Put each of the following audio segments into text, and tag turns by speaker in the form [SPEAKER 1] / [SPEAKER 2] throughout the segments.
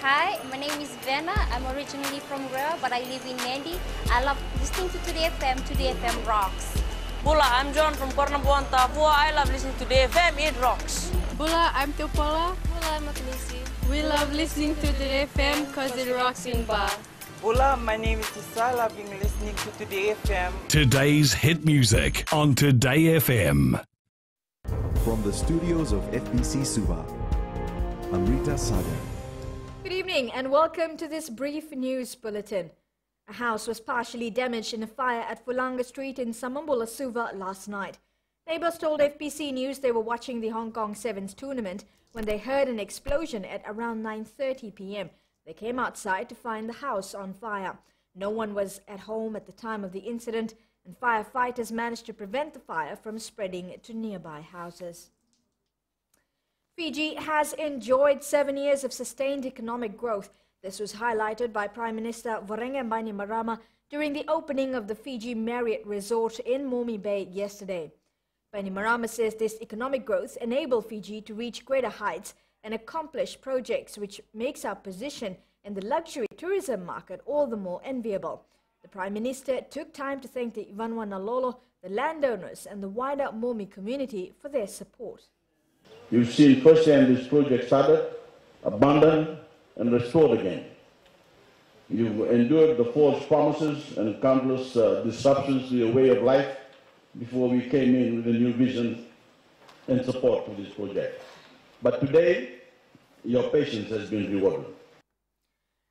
[SPEAKER 1] Hi, my name is Vena. I'm originally from Rea, but I live in Nandi. I love listening to Today FM. Today FM rocks.
[SPEAKER 2] Bula, I'm John from Kornabuan, Tafua. I love listening to Today FM. It rocks.
[SPEAKER 3] Bula, I'm Teopola.
[SPEAKER 4] Bula, I'm Makanisi.
[SPEAKER 3] We love listening to Today FM because it rocks in Ba.
[SPEAKER 5] Bula, my name is Tisa. I've been listening to Today FM.
[SPEAKER 6] Today's hit music on Today FM.
[SPEAKER 7] From the studios of FBC Suva, I'm Rita Sagar.
[SPEAKER 8] Good evening and welcome to this brief news bulletin. A house was partially damaged in a fire at Fulanga Street in SAMABULA, Suva last night. Neighbors told FBC News they were watching the Hong Kong Sevens tournament when they heard an explosion at around 9:30 p.m. They came outside to find the house on fire. No one was at home at the time of the incident, and firefighters managed to prevent the fire from spreading to nearby houses. Fiji has enjoyed 7 years of sustained economic growth. This was highlighted by Prime Minister Vorenga Bainimarama during the opening of the Fiji Marriott Resort in Momi Bay yesterday. Bainimarama says this economic growth enabled Fiji to reach greater heights and accomplish projects which makes our position in the luxury tourism market all the more enviable. The Prime Minister took time to thank the Ivanwanalolo, the landowners and the wider Momi community for their support.
[SPEAKER 9] You've seen firsthand this project started, abandoned and restored again. You've endured the false promises and countless disruptions to your way of life before we came in with a new vision and support for this project. But today, your patience has been rewarded.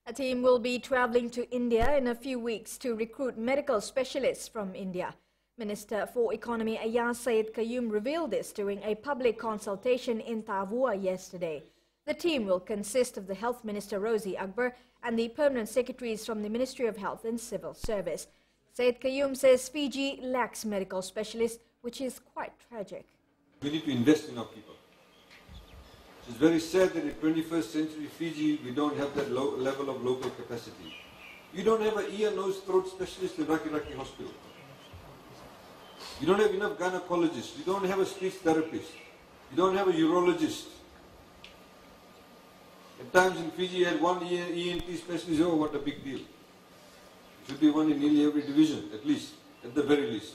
[SPEAKER 8] A team will be travelling to India in a few weeks to recruit medical specialists from India. Minister for Economy Ayaz Syed Qayyum revealed this during a public consultation in Tavua yesterday. The team will consist of the Health Minister Rosie Akbar and the permanent secretaries from the Ministry of Health and Civil Service. Syed Qayyum says Fiji lacks medical specialists, which is quite tragic.
[SPEAKER 10] We need to invest in our people. It's very sad that in 21st century Fiji, we don't have that level of local capacity. You don't have an ear, nose, throat specialist in Raki Raki Hospital. You don't have enough gynecologists. You don't have a speech therapist. You don't have a urologist. At times in Fiji, you had one ENT specialist. Oh, what a big deal. There should be one in nearly every division, at least, at the very least.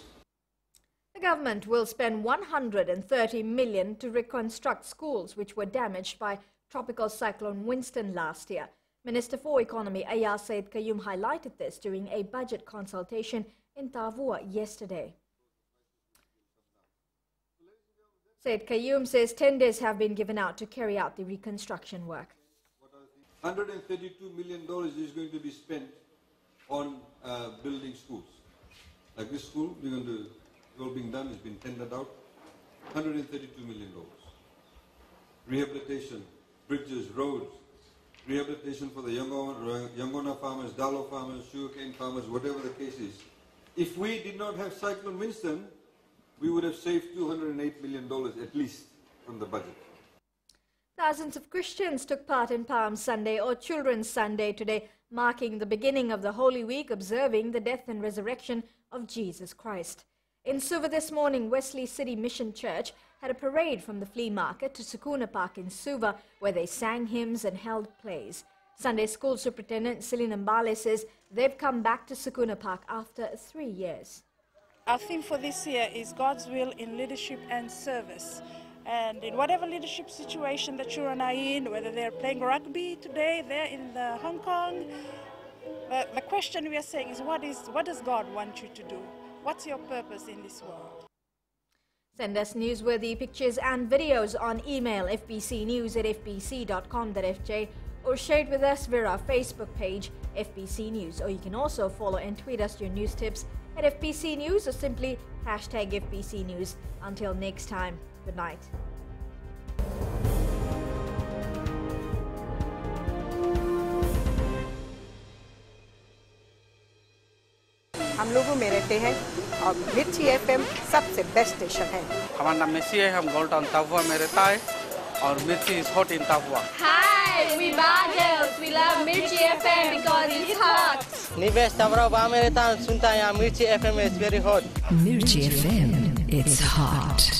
[SPEAKER 8] The government will spend $130 million to reconstruct schools which were damaged by Tropical Cyclone Winston last year. Minister for Economy Ayaz Syed Qayyum highlighted this during a budget consultation in Tavua yesterday. Syed Qayyum says tenders have been given out to carry out the reconstruction work.
[SPEAKER 10] $132 million is going to be spent on building schools. Like this school, it's all being done, it's been tendered out. $132 million. Rehabilitation, bridges, roads, rehabilitation for the Yangona farmers, Dalo farmers, sugarcane farmers, whatever the case is. If we did not have Cyclone Winston, we would have saved $208 million at least from the budget.
[SPEAKER 8] Thousands of Christians took part in Palm Sunday or Children's Sunday today, marking the beginning of the Holy Week, observing the death and resurrection of Jesus Christ. In Suva this morning, Wesley City Mission Church had a parade from the flea market to Sukuna Park in Suva, where they sang hymns and held plays. Sunday School Superintendent SILINA says they've come back to Sukuna Park after 3 years.
[SPEAKER 4] Our theme for this year is God's will in leadership and service. And in whatever leadership situation the children are in, whether they're playing rugby today, they're in Hong Kong, the question we are saying is what does God want you to do? What's your purpose in this world?
[SPEAKER 8] Send us newsworthy pictures and videos on email fbcnews@fbc.com.fj or share it with us via our Facebook page, FBC News. Or you can also follow and tweet us your news tips at FBC News or simply hashtag FBC News. Until next time, good night.
[SPEAKER 11] हम लोगों में रहते हैं और मिर्ची FM सबसे best station है।
[SPEAKER 12] हमारा नाम मेसी है, हम गोल्ड टाउन ताफुआ में रहता है और मिर्ची इज हॉट इन ताफुआ।
[SPEAKER 13] Hi, we Bagels. We love Mirchi FM because it's hot.
[SPEAKER 12] निवेश तावरा में रहता हूँ, सुनता है यहाँ मिर्ची FM is very hot.
[SPEAKER 14] Mirchi FM, it's hot.